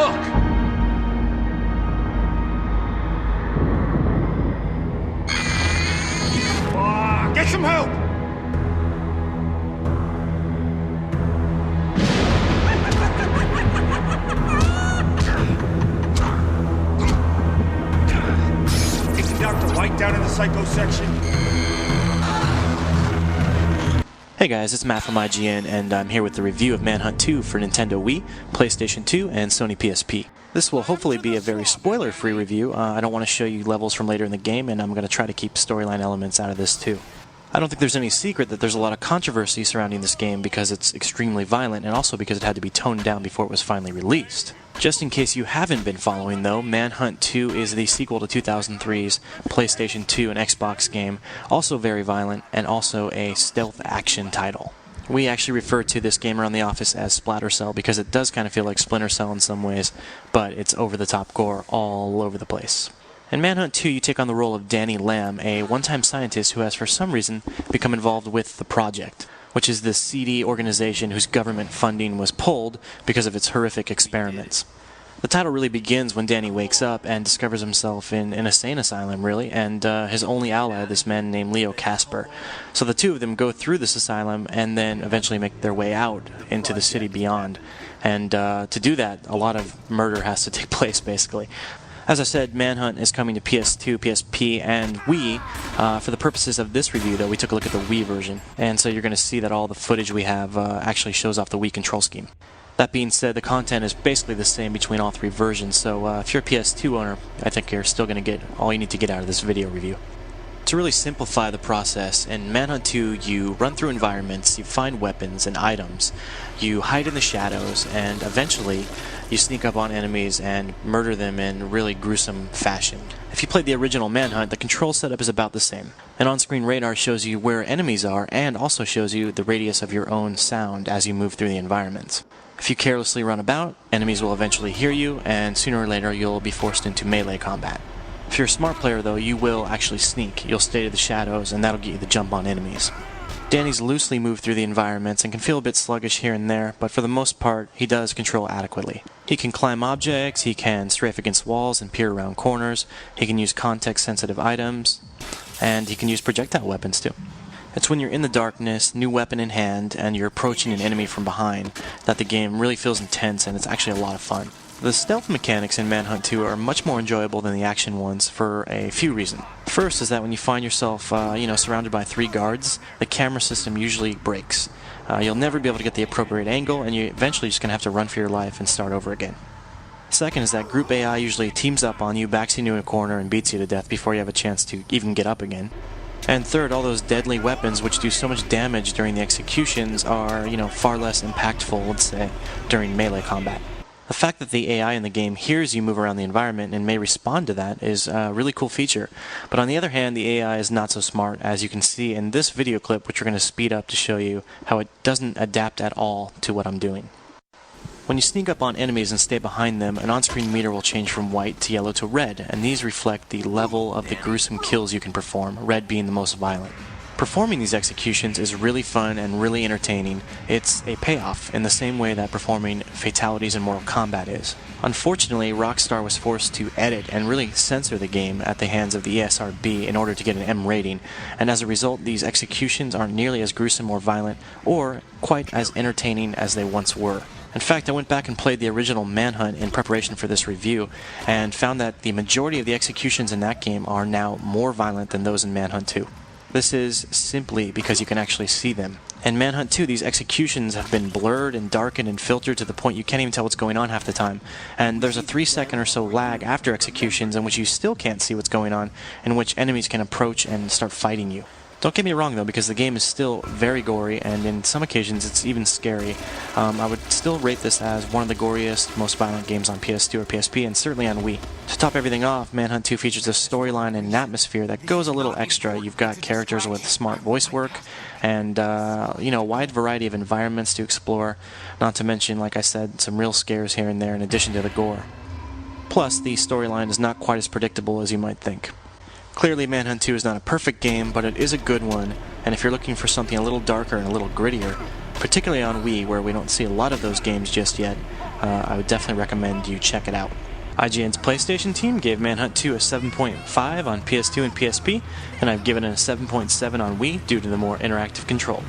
look! Get some help! Taking Dr. White down in the psycho section. Hey guys, it's Matt from IGN, and I'm here with the review of Manhunt 2 for Nintendo Wii, PlayStation 2, and Sony PSP. This will hopefully be a very spoiler-free review. I don't want to show you levels from later in the game, and I'm going to try to keep storyline elements out of this too. I don't think there's any secret that there's a lot of controversy surrounding this game because it's extremely violent, and also because it had to be toned down before it was finally released. Just in case you haven't been following though, Manhunt 2 is the sequel to 2003's PlayStation 2 and Xbox game, also very violent, and also a stealth action title. We actually refer to this game around the office as Splatter Cell because it does kind of feel like Splinter Cell in some ways, but it's over-the-top gore all over the place. In Manhunt 2, you take on the role of Danny Lamb, a one-time scientist who has for some reason become involved with the Project, which is this seedy organization whose government funding was pulled because of its horrific experiments. The title really begins when Danny wakes up and discovers himself in an insane asylum, really, and his only ally, this man named Leo Casper. So the two of them go through this asylum and then eventually make their way out into the city beyond. And to do that, a lot of murder has to take place, basically. As I said, Manhunt is coming to PS2, PSP, and Wii. For the purposes of this review, though, we took a look at the Wii version, and so you're going to see that all the footage we have actually shows off the Wii control scheme. That being said, the content is basically the same between all three versions, so if you're a PS2 owner, I think you're still going to get all you need to get out of this video review. To really simplify the process, in Manhunt 2 you run through environments, you find weapons and items, you hide in the shadows, and eventually you sneak up on enemies and murder them in really gruesome fashion. If you played the original Manhunt, the control setup is about the same. An on-screen radar shows you where enemies are and also shows you the radius of your own sound as you move through the environments. If you carelessly run about, enemies will eventually hear you, and sooner or later you'll be forced into melee combat. If you're a smart player though, you will actually sneak. You'll stay to the shadows, and that'll get you the jump on enemies. Danny's loosely moved through the environments and can feel a bit sluggish here and there, but for the most part, he does control adequately. He can climb objects, he can strafe against walls and peer around corners, he can use context-sensitive items, and he can use projectile weapons too. It's when you're in the darkness, new weapon in hand, and you're approaching an enemy from behind that the game really feels intense, and it's actually a lot of fun. The stealth mechanics in Manhunt 2 are much more enjoyable than the action ones for a few reasons. First is that when you find yourself, surrounded by 3 guards, the camera system usually breaks. You'll never be able to get the appropriate angle, and you're eventually just going to have to run for your life and start over again. Second is that group AI usually teams up on you, backs you into a corner, and beats you to death before you have a chance to even get up again. And third, all those deadly weapons which do so much damage during the executions are, far less impactful, let's say, during melee combat. The fact that the AI in the game hears you move around the environment and may respond to that is a really cool feature. But on the other hand, the AI is not so smart, as you can see in this video clip, which we're going to speed up to show you how it doesn't adapt at all to what I'm doing. When you sneak up on enemies and stay behind them, an on-screen meter will change from white to yellow to red, and these reflect the level of the gruesome kills you can perform, red being the most violent. Performing these executions is really fun and really entertaining. It's a payoff in the same way that performing fatalities in Mortal Kombat is. Unfortunately, Rockstar was forced to edit and really censor the game at the hands of the ESRB in order to get an M rating, and as a result, these executions aren't nearly as gruesome or violent, or quite as entertaining as they once were. In fact, I went back and played the original Manhunt in preparation for this review, and found that the majority of the executions in that game are now more violent than those in Manhunt 2. This is simply because you can actually see them. In Manhunt 2, these executions have been blurred and darkened and filtered to the point you can't even tell what's going on half the time. And there's a 3-second or so lag after executions in which you still can't see what's going on, in which enemies can approach and start fighting you. Don't get me wrong though, because the game is still very gory, and in some occasions it's even scary. I would still rate this as one of the goriest, most violent games on PS2 or PSP, and certainly on Wii. To top everything off, Manhunt 2 features a storyline and an atmosphere that goes a little extra. You've got characters with smart voice work, and a wide variety of environments to explore, not to mention, like I said, some real scares here and there in addition to the gore. Plus, the storyline is not quite as predictable as you might think. Clearly, Manhunt 2 is not a perfect game, but it is a good one, and if you're looking for something a little darker and a little grittier, particularly on Wii, where we don't see a lot of those games just yet, I would definitely recommend you check it out. IGN's PlayStation team gave Manhunt 2 a 7.5 on PS2 and PSP, and I've given it a 7.7 on Wii due to the more interactive control.